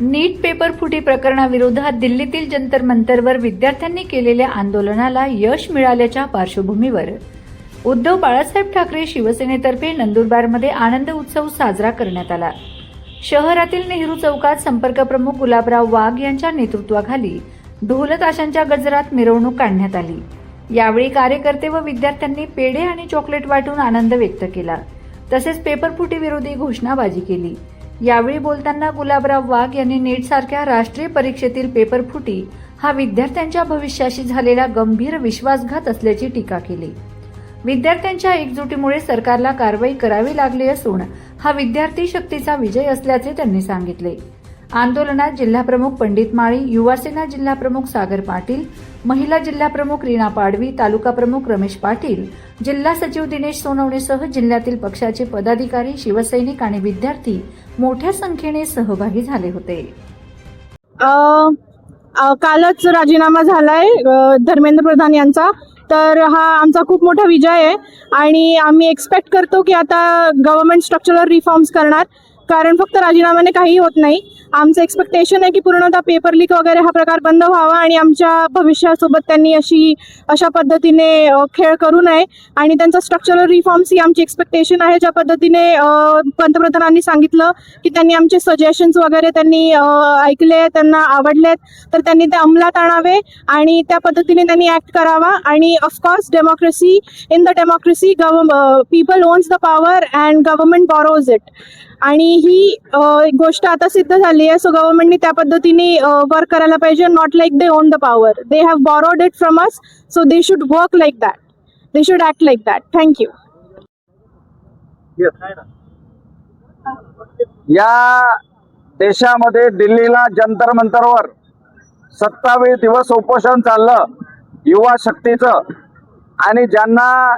नीट paper फुटी प्रकरणाविरोधात दिल्लीतील जंतर मंतरवर विद्यार्थ्यांनी केलेल्या आंदोलनाला यश मिळाल्याच्या पार्श्वभूमीवर उद्धव बाळासाहेब ठाकरे शिवसेनेतर्फे नंदुरबारमध्ये आनंद उत्सव साजरा करण्यात आला। शहरातील नेहरू चौकात संपर्क प्रमुख गुलाबराव वाघ यांच्या नेतृत्वाखाली ढोल ताशांच्या गजरात मिरवणूक काढण्यात आली। यावेळी कार्यकर्ते व विद्यार्थ्यांनी पेढे आणि चॉकलेट वाटून आनंद व्यक्त केला, तसेच पेपरफुटी विरोधी घोषणाबाजी केली। यावेळी बोलताना गुलाबराव वाघ यांनी नीट सारख्या राष्ट्रीय परीक्षेतील पेपरफुटी हा विद्यार्थ्यांच्या भविष्याशी झालेला गंभीर विश्वासघात असल्याची टीका केली। विद्यार्थ्यांच्या एकजुटीमुळे सरकारला कारवाई करावी लागली असून हा विद्यार्थी शक्तीचा विजय असल्याचे त्यांनी सांगितले। आंदोलनात जिल्हाप्रमुख पंडित माळी, युवासेना जिल्हाप्रमुख सागर पाटील, महिला जिल्हाप्रमुख रीना पाडवी, तालुका प्रमुख रमेश पाटील, जिल्हा सचिव दिनेश सोनवणेसह जिल्ह्यातील पक्षाचे पदाधिकारी, शिवसैनिक आणि विद्यार्थी मोठ्या संख्येने सहभागी झाले होते। कालच राजीनामा झालाय धर्मेंद्र प्रधान यांचा, तर हा आमचा खूप मोठा विजय आहे आणि आम्ही एक्सपेक्ट करतो की आता गव्हर्नमेंट स्ट्रक्चरल रिफॉर्म्स करणार, कारण फक्त राजीनाम्याने काही होत नाही। आमचं एक्सपेक्टेशन आहे की पूर्णतः पेपर लीक वगैरे हा प्रकार बंद व्हावा आणि आमच्या भविष्यासोबत त्यांनी अशा पद्धतीने खेळ करू नये आणि त्यांचा स्ट्रक्चरल रिफॉर्म्स ही आमची एक्सपेक्टेशन आहे। ज्या पद्धतीने पंतप्रधानांनी सांगितलं की त्यांनी आमचे सजेशन्स वगैरे त्यांनी ऐकले, त्यांना आवडलेत, तर त्यांनी ते अंमलात आणावे आणि त्या पद्धतीने त्यांनी ऍक्ट करावा। आणि of course democracy, in the democracy people owns the power and government borrows it, आणि ही गोष्ट आता सिद्ध झाली आहे। सो गव्हर्नमेंटनी त्या पद्धतीने वर्क करायला पाहिजे, not like they on the power, they have borrowed it from us, so they should work like that, they should act like that. Thank you. या देशामध्ये दिल्लीला जंतर मंतरवर 27 दिवस उपोषण चाललं युवा शक्तीचं, आणि ज्यांना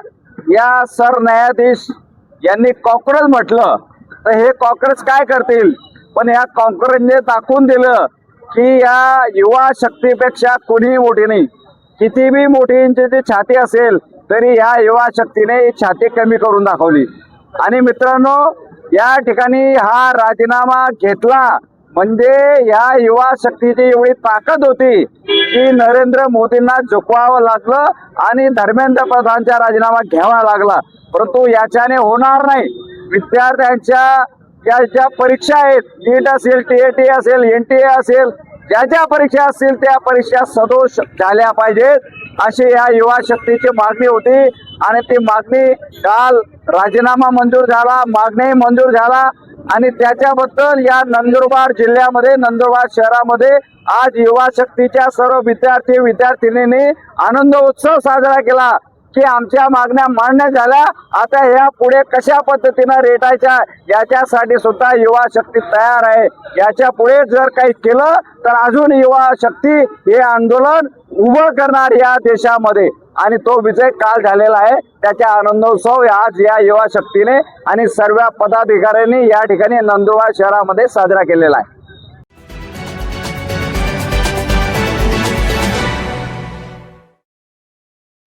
या सरन्यायाधीश यांनी कॉक्रोच म्हटलं, तर हे कॉक्रोच काय करतील? पण या कॉक्रोचने दाखवून दिलं की या युवा शक्तीपेक्षा कोणीही मोठी नाही। किती बी मोठींची ती छाती असेल तरी या युवा शक्तीने छाती कमी करून दाखवली। आणि मित्रांनो, या ठिकाणी हा राजीनामा घेतला म्हणजे या युवा शक्तीची एवढी ताकद होती की नरेंद्र मोदींना झुकवावं लागलं आणि धर्मेंद्र प्रधानचा राजीनामा घ्यावा लागला। परंतु याच्याने होणार नाही। विद्यार्थ्यांच्या या ज्या परीक्षा आहेत, नीट असेल, TAT असेल, NTA असेल, ज्या ज्या परीक्षा असतील त्या परीक्षा सदोष झाल्या पाहिजेत, अशी या युवा शक्तीची मागणी होती। आणि ती मागणी काल राजीनामा मंजूर झाला, मागणी मंजूर झाला, आणि त्याच्याबद्दल या नंदुरबार जिल्ह्यामध्ये, नंदुरबार शहरामध्ये आज युवा शक्तीच्या सर्व विद्यार्थी विद्यार्थिनींनी आनंद उत्सव साजरा केला की आमच्या मागण्या मान्य झाल्या। आता ह्या पुढे कशा पद्धतीनं रेटायच्या याच्यासाठी सुद्धा युवा शक्ती तयार आहे। याच्या पुढे जर काही केलं तर अजून युवा शक्ती हे आंदोलन उभं करणार या देशामध्ये, आणि तो विजय काल झालेला आहे। त्याचा आनंदोत्सव आज या युवा शक्तीने आणि सर्व पदाधिकाऱ्यांनी या ठिकाणी नंदुरबार शहरामध्ये साजरा केलेला आहे।